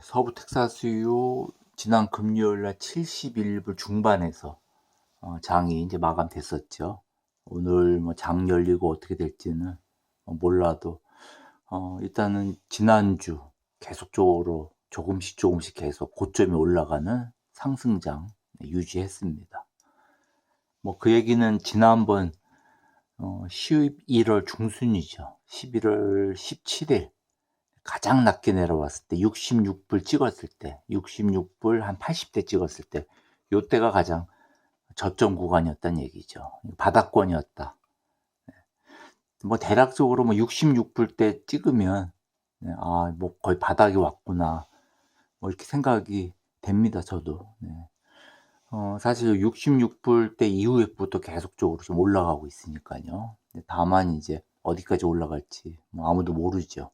서부 텍사스유 지난 금요일 날 71불 중반에서 장이 이제 마감됐었죠. 오늘 뭐 장 열리고 어떻게 될지는 몰라도 일단은 지난주 계속적으로 조금씩 계속 고점이 올라가는 상승장 유지했습니다. 뭐 그 얘기는 지난번 11월 중순이죠. 11월 17일 가장 낮게 내려왔을 때 66불 찍었을 때 66불 한 80대 찍었을 때 요때가 가장 저점 구간이었다는 얘기죠. 바닥권이었다. 뭐 대략적으로 뭐 66불 때 찍으면 뭐 거의 바닥이 왔구나 뭐 이렇게 생각이 됩니다. 저도. 사실 66불 때 이후에부터 계속적으로 좀 올라가고 있으니까요. 다만 이제 어디까지 올라갈지 뭐 아무도 모르죠.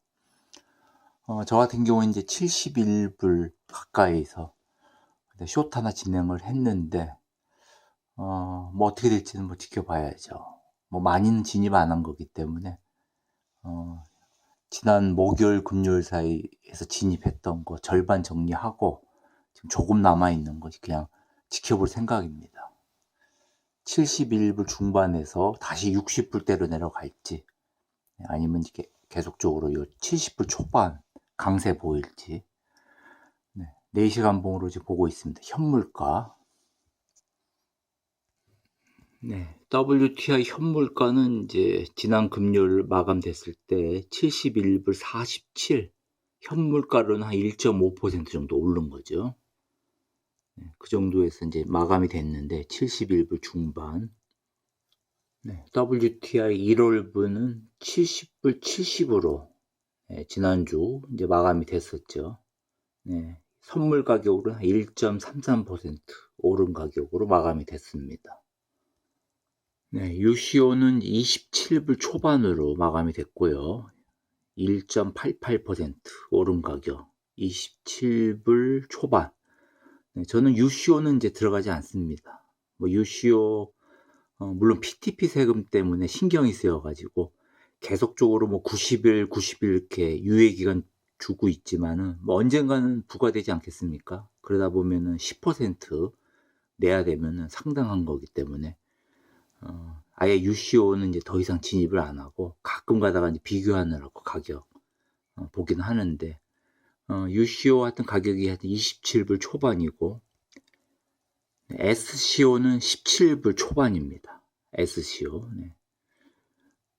저 같은 경우는 이제 71불 가까이서 숏 하나 진행을 했는데, 뭐 어떻게 될지는 뭐 지켜봐야죠. 뭐 많이는 진입 안 한 거기 때문에, 지난 목요일, 금요일 사이에서 진입했던 거 절반 정리하고, 지금 조금 남아있는 거 그냥 지켜볼 생각입니다. 71불 중반에서 다시 60불대로 내려갈지, 아니면 이게 계속적으로 이 70불 초반 강세 보일지, 4시간 봉으로 이제 보고 있습니다. 현물가. WTI 현물가는 이제 지난 금요일 마감됐을 때 71불 47, 현물가로는 한 1.5% 정도 오른 거죠. 그 정도에서 이제 마감이 됐는데 71불 중반. WTI 1월분은 70불 70으로 지난주 이제 마감이 됐었죠. 선물 가격으로 1.33% 오른 가격으로 마감이 됐습니다. UCO는 27불 초반으로 마감이 됐고요. 1.88% 오른 가격 27불 초반. 저는 UCO는 이제 들어가지 않습니다. 뭐 UCO 물론 PTP 세금 때문에 신경이 쓰여가지고 계속적으로 뭐 90일 이렇게 유예기간 주고 있지만은 뭐 언젠가는 부과되지 않겠습니까? 그러다 보면은 10% 내야 되면은 상당한 거기 때문에 아예 UCO는 이제 더 이상 진입을 안 하고 가끔 가다가 이제 비교하느라고 가격 보긴 하는데 UCO 같은 가격이 하여튼 27불 초반이고 SCO는 17불 초반입니다. SCO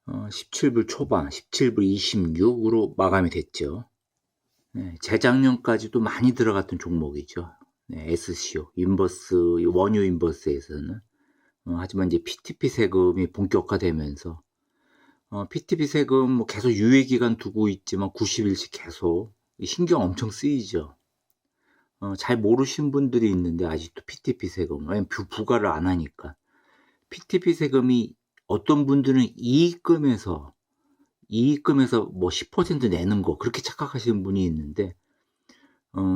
17불 초반 17불 26으로 마감이 됐죠. 재작년까지도 많이 들어갔던 종목이죠. SCO 인버스 원유 인버스에서는 하지만 이제 PTP 세금이 본격화되면서 PTP 세금 뭐 계속 유예기간 두고 있지만 90일씩 계속 신경 엄청 쓰이죠. 잘 모르신 분들이 있는데 아직도 PTP 세금 왜냐면 부과를 안 하니까 PTP 세금이 어떤 분들은 이익금에서 뭐 10% 내는 거 그렇게 착각하시는 분이 있는데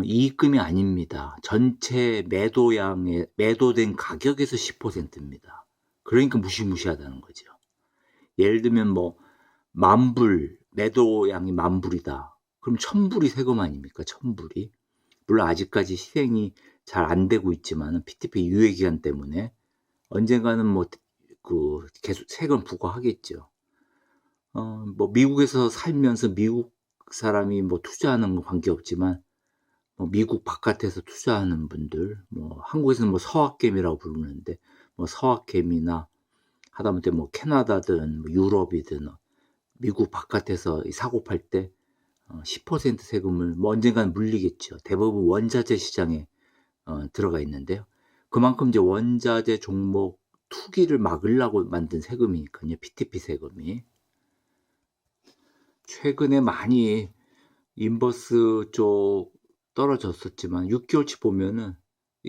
이익금이 아닙니다. 전체 매도양에 매도된 가격에서 10%입니다. 그러니까 무시무시하다는 거죠. 예를 들면 뭐 10,000불 매도양이 10,000불이다. 그럼 1,000불이 세금 아닙니까? 1,000불이. 물론 아직까지 실행이 잘 안 되고 있지만 PTP 유예기간 때문에 언젠가는 뭐 그 계속 세금 부과하겠죠. 뭐 미국에서 살면서 미국 사람이 뭐 투자하는 건 관계없지만 뭐 미국 바깥에서 투자하는 분들 뭐 한국에서는 뭐 서학개미라고 부르는데 뭐 서학개미나 하다못해 뭐 캐나다든 뭐 유럽이든 미국 바깥에서 사고 팔 때 10% 세금을 뭐 언젠가는 물리겠죠. 대부분 원자재 시장에 들어가 있는데요. 그만큼 이제 원자재 종목 투기를 막으려고 만든 세금이니까요. PTP 세금이. 최근에 많이 인버스 쪽 떨어졌었지만 6개월치 보면은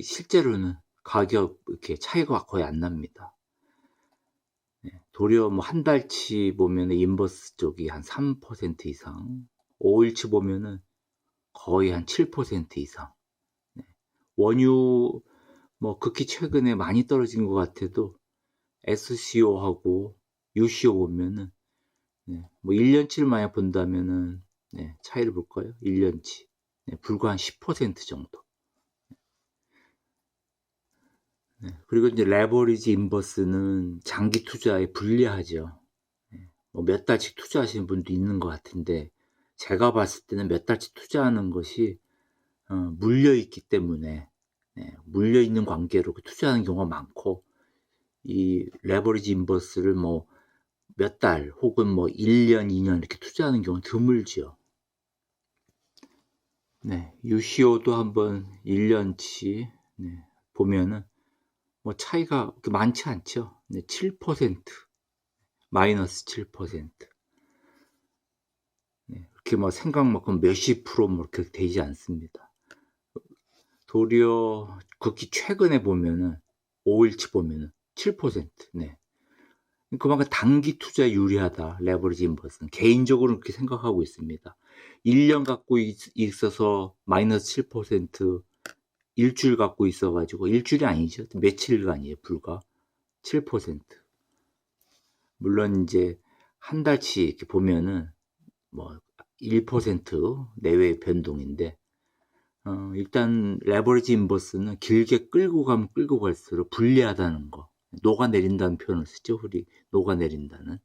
실제로는 가격 이렇게 차이가 거의 안 납니다. 도리어 뭐 한 달치 보면은 인버스 쪽이 한 3% 이상, 5일치 보면은 거의 한 7% 이상. 원유 뭐 극히 최근에 많이 떨어진 것 같아도 SCO하고 UCO 보면은 뭐 1년치를 만약 본다면은 차이를 볼까요? 1년치 네, 불과 한 10% 정도. 네, 그리고 이제 레버리지 인버스는 장기 투자에 불리하죠. 뭐 몇 달씩 투자하시는 분도 있는 것 같은데, 제가 봤을 때는 몇 달씩 투자하는 것이 물려 있기 때문에, 물려 있는 관계로 투자하는 경우가 많고, 이 레버리지 인버스를 뭐 몇 달 혹은 뭐 1년, 2년 이렇게 투자하는 경우는 드물죠. 네, UCO도 한번 1년치 보면은 뭐 차이가 그렇게 많지 않죠. 7%, 마이너스 7%. 그렇게 뭐 생각만큼 몇십 프로 뭐 그렇게 되지 않습니다. 도리어 극히 최근에 보면은 5일치 보면은 7%. 네. 그만큼 단기 투자에 유리하다. 레버리지 인버스는 개인적으로 그렇게 생각하고 있습니다. 1년 갖고 있어서 마이너스 7%, 일주일 갖고 있어가지고 일주일이 아니죠. 며칠간이에요. 불과 7%. 물론 이제 한 달치 이렇게 보면은 뭐 1% 내외의 변동인데, 일단 레버리지 인버스는 길게 끌고 가면 끌고 갈수록 불리하다는 거, 녹아내린다는 표현을 쓰죠. 우리 녹아내린다는.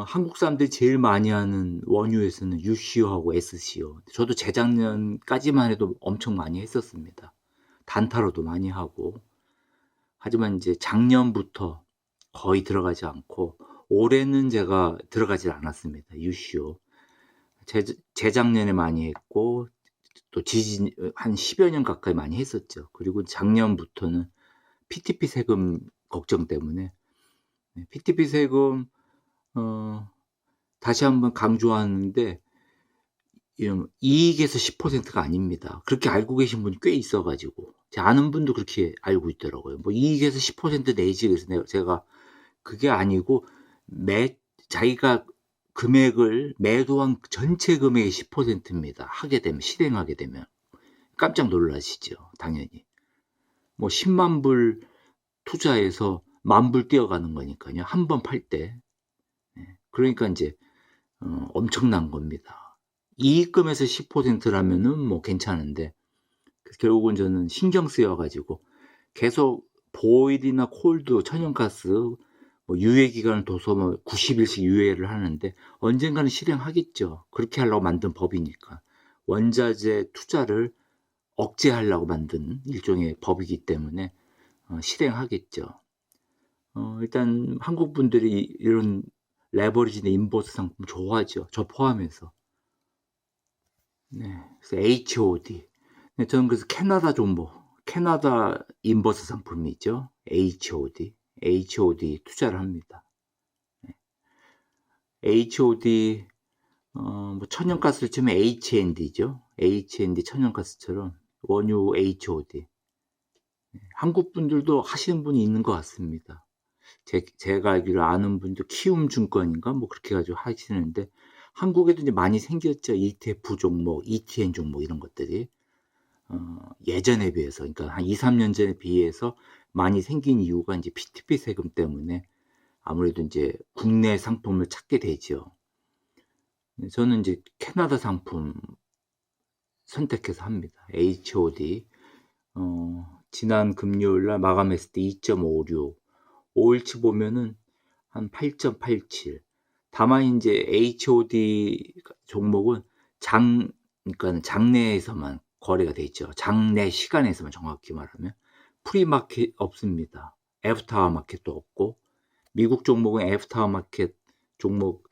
한국 사람들이 제일 많이 하는 원유에서는 UCO하고 SCO. 저도 재작년까지만 해도 엄청 많이 했었습니다. 단타로도 많이 하고. 하지만 이제 작년부터 거의 들어가지 않고, 올해는 제가 들어가지 않았습니다. UCO. 재작년에 많이 했고, 또 한 10여 년 가까이 많이 했었죠. 그리고 작년부터는 PTP 세금 걱정 때문에, PTP 세금, 다시 한번 강조하는데, 이익에서 10%가 아닙니다. 그렇게 알고 계신 분이 꽤 있어가지고, 아는 분도 그렇게 알고 있더라고요. 뭐 이익에서 10% 내지, 그래서 제가 그게 아니고, 자기가 금액을 매도한 전체 금액의 10%입니다. 하게 되면, 실행하게 되면. 깜짝 놀라시죠, 당연히. 뭐 10만 불 투자해서 10,000불 뛰어가는 거니까요. 한 번 팔 때. 그러니까 이제 엄청난 겁니다. 이익금에서 10%라면은 뭐 괜찮은데, 결국은 저는 신경 쓰여가지고 계속 보일이나 콜드, 천연가스 뭐 유예 기간을 둬서 뭐 90일씩 유예를 하는데 언젠가는 실행하겠죠. 그렇게 하려고 만든 법이니까. 원자재 투자를 억제하려고 만든 일종의 법이기 때문에 실행하겠죠. 일단 한국 분들이 이런 레버리지나 인버스 상품 좋아하죠. 저 포함해서. 네, 그래서 HOD. 네, 저는 그래서 캐나다 종목, 캐나다 인버스 상품이 있죠. HOD 투자를 합니다. HOD, 뭐 천연가스를 치면 HND죠. HND 천연가스처럼 원유 HOD. 한국 분들도 하시는 분이 있는 것 같습니다. 제가 알기로 아는 분도 키움증권인가 뭐 그렇게 가지고 하시는데, 한국에도 이제 많이 생겼죠. ETF 종목, ETN 종목 이런 것들이. 예전에 비해서, 그러니까 한 2, 3년 전에 비해서 많이 생긴 이유가 이제 PTP 세금 때문에 아무래도 이제 국내 상품을 찾게 되죠. 저는 이제 캐나다 상품 선택해서 합니다. HOD. 지난 금요일 날 마감했을 때 2.56, 5일치 보면은 한 8.87. 다만 이제 HOD 종목은 그러니까 장내에서만 거래가 돼 있죠. 장내 시간에서만, 정확히 말하면. 프리마켓 없습니다. 애프터 마켓도 없고, 미국 종목은 애프터 마켓 종목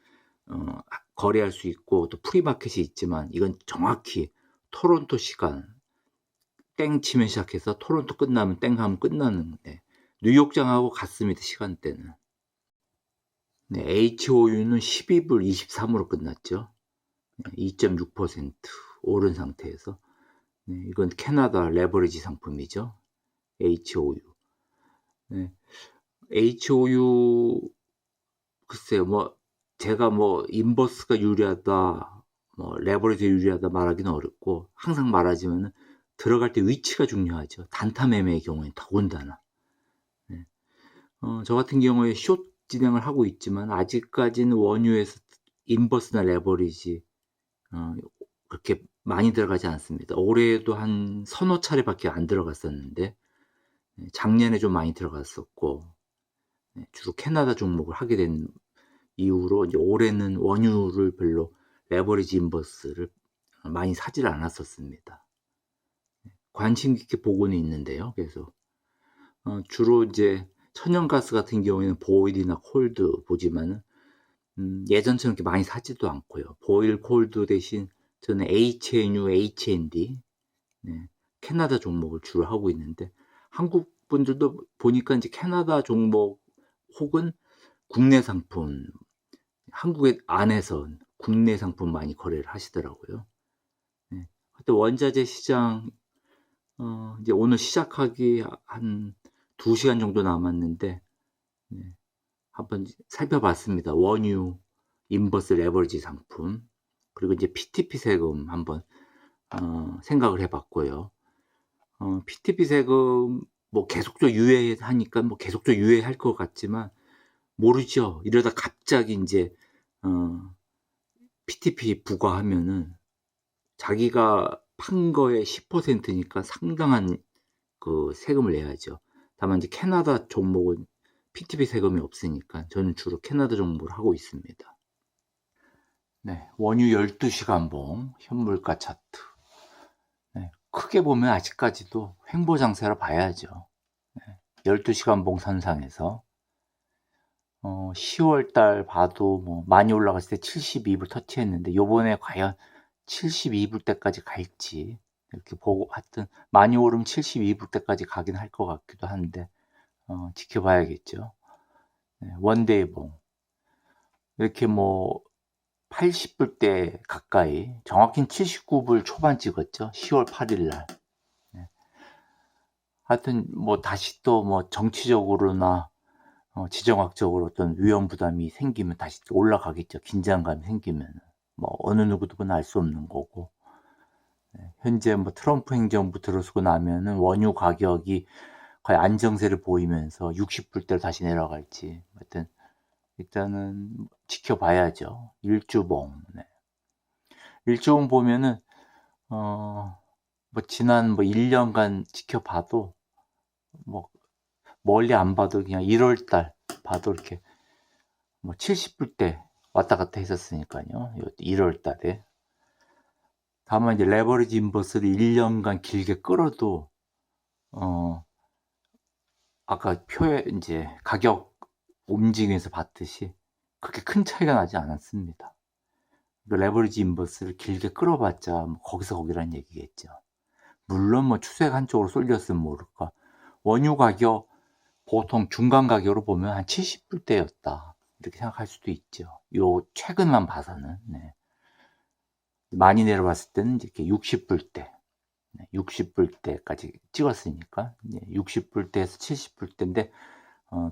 거래할 수 있고 또 프리마켓이 있지만, 이건 정확히 토론토 시간 땡 치면 시작해서 토론토 끝나면 땡 하면 끝나는데, 뉴욕장하고 같습니다. 시간대는. 네, HOU는 12불 23으로 끝났죠. 2.6% 오른 상태에서. 네, 이건 캐나다 레버리지 상품이죠. HOU. 네, HOU, 글쎄요, 뭐 제가 뭐 인버스가 유리하다, 뭐 레버리지 유리하다 말하기는 어렵고, 항상 말하지만 들어갈 때 위치가 중요하죠. 단타 매매의 경우에 더군다나. 네. 저 같은 경우에 숏 진행을 하고 있지만, 아직까지는 원유에서 인버스나 레버리지 그렇게 많이 들어가지 않습니다. 올해도 한 서너 차례밖에 안 들어갔었는데 작년에 좀 많이 들어갔었고 주로 캐나다 종목을 하게 된 이후로 이제 올해는 원유를 별로 레버리지 인버스를 많이 사질 않았었습니다. 관심 깊게 보고는 있는데요. 그래서 주로 이제 천연가스 같은 경우에는 보일이나 콜드 보지만은 예전처럼 이렇게 많이 사지도 않고요. 보일, 콜드 대신 저는 HNU, HND 캐나다 종목을 주로 하고 있는데 한국 분들도 보니까 이제 캐나다 종목 혹은 국내 상품 한국의 안에서 국내 상품 많이 거래를 하시더라고요. 하여튼 원자재 시장 이제 오늘 시작하기 한 2시간 정도 남았는데 한번 살펴봤습니다. 원유, 인버스 레버리지 상품 그리고 이제 PTP 세금 한번 생각을 해봤고요. PTP 세금 뭐 계속적으로 유예하니까 뭐 계속적으로 유예할 것 같지만 모르죠. 이러다 갑자기 이제 PTP 부과하면은 자기가 판 거의 10%니까 상당한 그 세금을 내야죠. 다만 이제 캐나다 종목은 PTP 세금이 없으니까 저는 주로 캐나다 종목을 하고 있습니다. 네, 원유 12시간 봉 현물가 차트. 크게 보면 아직까지도 횡보 장세라 봐야죠. 12시간 봉 선상에서 10월 달 봐도 뭐 많이 올라갔을 때 72불 터치했는데 요번에 과연 72불 때까지 갈지 이렇게 보고 하여튼 많이 오르면 72불 때까지 가긴 할 것 같기도 한데 지켜봐야겠죠. 원데이 봉 이렇게 뭐 80불 대 가까이 정확히는 79불 초반 찍었죠. 10월 8일 날. 하여튼 뭐 다시 또 뭐 정치적으로나 지정학적으로 어떤 위험 부담이 생기면 다시 또 올라가겠죠. 긴장감이 생기면 뭐 어느 누구도 알 수 없는 거고. 현재 뭐 트럼프 행정부 들어서고 나면은 원유 가격이 거의 안정세를 보이면서 60불대로 다시 내려갈지 하여튼 일단은 지켜봐야죠. 일주봉. 일주봉 보면은 뭐 지난 뭐 1년간 지켜봐도 뭐 멀리 안 봐도 그냥 1월 달 봐도 이렇게 뭐 70불대 왔다 갔다 했었으니까요. 1월 달에. 다만 이제 레버리지 인버스를 1년간 길게 끌어도 아까 표에 이제 가격 움직임에서 봤듯이 그렇게 큰 차이가 나지 않았습니다. 그 레버리지 인버스를 길게 끌어봤자 뭐 거기서 거기란 얘기겠죠. 물론 뭐 추세가 한쪽으로 쏠렸으면 모를까. 원유 가격 보통 중간 가격으로 보면 한 70불대였다. 이렇게 생각할 수도 있죠. 요 최근만 봐서는. 많이 내려봤을 때는 이렇게 60불대, 60불대까지 찍었으니까 60불대에서 70불대인데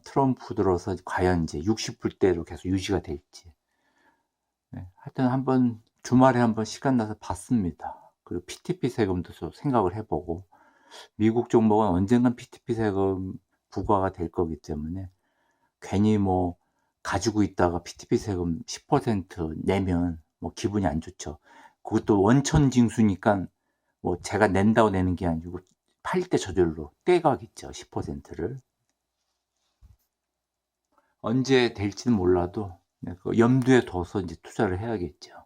트럼프 들어서 과연 이제 60불대로 계속 유지가 될지. 하여튼 한번 주말에 한번 시간 나서 봤습니다. 그리고 PTP 세금도 좀 생각을 해보고 미국 종목은 언젠간 PTP 세금 부과가 될 거기 때문에 괜히 뭐 가지고 있다가 PTP 세금 10% 내면 뭐 기분이 안 좋죠. 그것도 원천 징수니까 뭐 제가 낸다고 내는 게 아니고 팔 때 저절로 떼가겠죠. 10%를. 언제 될지는 몰라도 염두에 둬서 이제 투자를 해야겠죠.